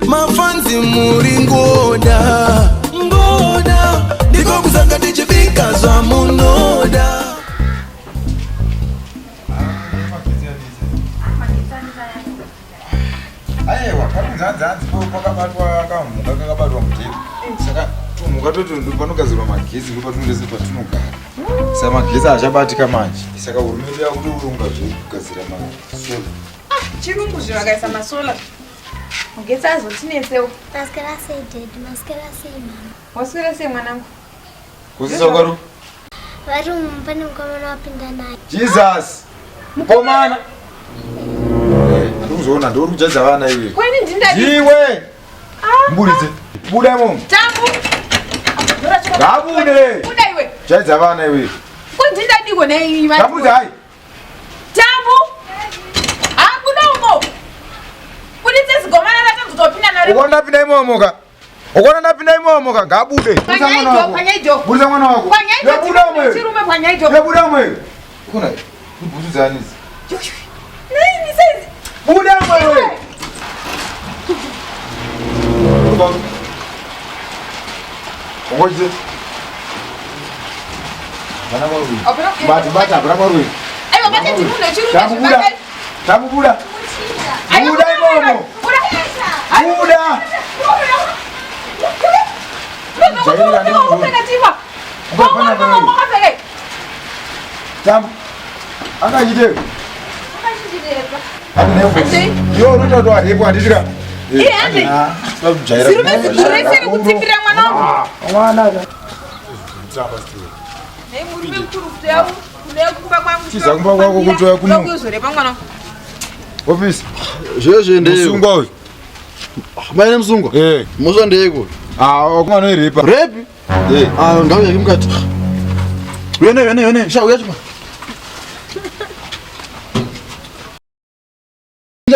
Mafanzi muri ngoda ndiko kuzanga tichipika za munoda. Aiwa kamunzanzanzi pakabatwa kamuka mutemo saka tumuka panogadzirwa magezi patunondese patinogara saka magezi achabatika manje saka hurumende yakutourunga zvekugadzira masola. Chirungu zvakaisa masola magezi azotinetsewo. Maskera sei dedi, maskera sei mama. Waswera sei mwanangu? Kusisa kwaro? Vari pane mukomana wapinda naye. Jesus! Mukomana! Ndikuzoona ndori kujaidza vana iwe. Kwani ndindadi? Iwe! Mburidze. Buda imomo. Tambu! Ngabude! Buda iwe! Jaidza vana iwe. Kwani ndindadiko nei vana? Tambudza hai! Tambu! Buda umo! Buditse zigomana ratazotopinda nare. Ukonda pinda imomoka. Ukonda ndapinda imomoka ngabude. Panyaijo. Budza mwana wako. Panyaijo. Buda umwe. Chirume panyaijo. Buda umwe. Ukona kubvudza anisi. Nei nisaizi. Buda umwe. Ngoje. Bana maru. Bata bana maru. Aiwa bata chirume chirume. Tabuda. Tabuda. Buda imomo. Buda. Tam. Anga jide. Yo ruto do adepo adira. Ande. Sirume kutimbira mwana. Mwana. Nei murume mukuru yao. Kunekumba kwangu. Chiza kumba kwako kutoya kuno. Kuzore pamwana. Office. Jeje ndeko. Musungwa uyu. Maine musungwa? Muso ndeko. Okumana iripa. Repi? Ngauya kimkati. Yone, sha uya chuma.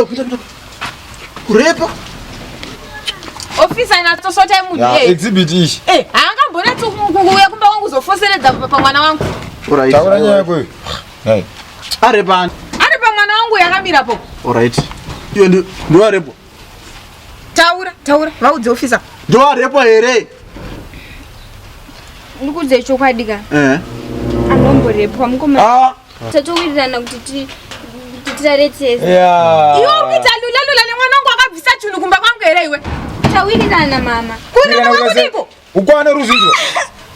Kuita. Kurepa? Officer inatosota munhu exhibit ishi. Haangambona kuuya kumba wangu zofoseredza pamwana wangu. Alright. Taura nyaya kwe. Hai. Arepa. Ari pamwana wangu yakamirapo. Alright. Iyo ndo arepo. Taura. Vaudze officer. Ndo arepo here. Ndikudze chokwadika. Anomborepwa mukomana. Tatowirirana kuti titaretsese. Iwe ukuita lula nemwana wangu akabvisa chunhu kumba kwangu here iwe. Tawirirana mama. Kuna wangu ndiko. Ukwana ruzindo.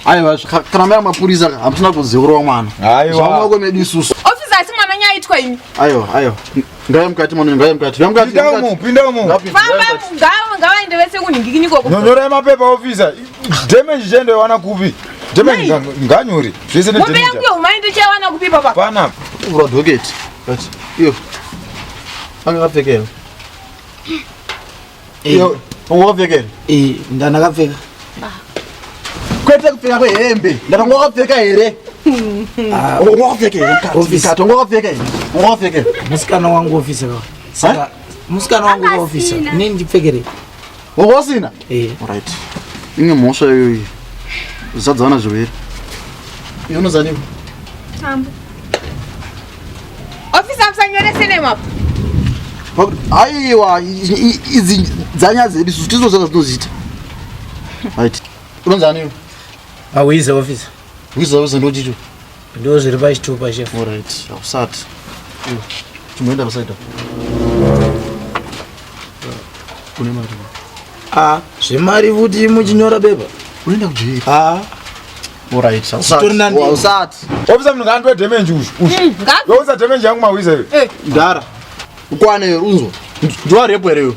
Aiwa kana mai mapurisa hamsina kuzeura mwana. Aiwa. Zvamwa kwemedi isusu. Officer asi mwana nyaitwa imi. Aiwa. Ngaya mukati mwana, ngaya mukati. Pinda umo. Famba ngavaende vese kunhingikini koko. Nyonyora mapepa officer. Damage jendo wana kupi. Damage nganyori. Zvese ne damage. Mumbe yangu umaende chawana kupi papa. Pana. Ura docket. But iyo. Anga kapfekela. Iyo, ungapfekela? Ndana kapfeka. Kwete kupfeka kwehembe. Ndana ngapfeka here. Ungapfekela mkati. Ungapfekela. Musikana wangu officer ka. Saka musikana wangu officer. Nini ndipfekere? Ungosina? Alright. Inge mosha iyo. Zadzana zviviri. Iyo unozaniwa? Tambu. Officer amsanyorese nemapo. Aiwa, idzi dzanya dzedu susu tizo zvinoziita. Right. Unozaniwa? Awiza officer. Wiza ndo chicho. Ndo zviri pachitupa chef. Alright. Ausati. Chimoenda pasaida. Kune mari. Zvemari futi muchinyora bepa. Unoenda kujira. Alright. Ausati. Officer munhu ngandwe damage ushu. Yoza damage yangu mawiza iwe. Ndara. Ukwane unzo. Ndo repo here.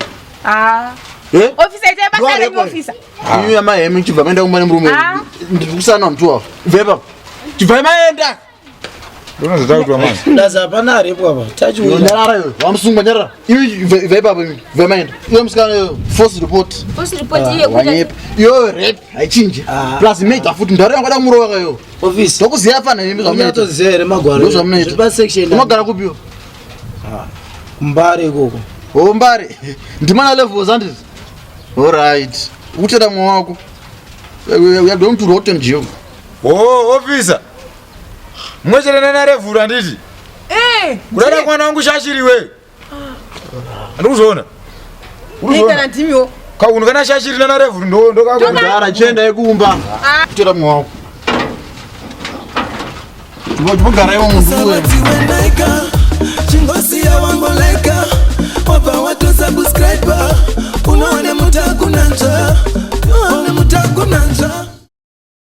Officer ite basa renyu officer. Iyo yamahemi chibva maenda kumane murume. Ndikusana mtu wako. Vepa. Chibva maenda. Ndonozota kuti wamani. Ndaza hapana repo apa. Tachiwina. Nyarara yo. Wamsunga nyarara. Iyo vepa bami. Vemaenda. Iyo musikana force report. Force report iye kuda. Iyo rap haichinje. Plus made futhi ndaro yangada muroka yo. Office. Dokuziya fana yimi zvamunoita. Ndotozere magwaro. Ndozvamunoita. Zvipa section. Unogara kupiwa? Mbare koko. Mbare. Ndimana level zandisi. Alright. Utera mwa wako. We are going to rotten jail. Officer. Mwechere nena revhura nditi. Kurara mwana wangu Shashl iwe. Ndikuzoona. Ndikana ndimiwo. Kaunokana Shashl na Rev ndo Ndara chenda yekumba. Kutera mwa wako. Tugara yo mundu wewe.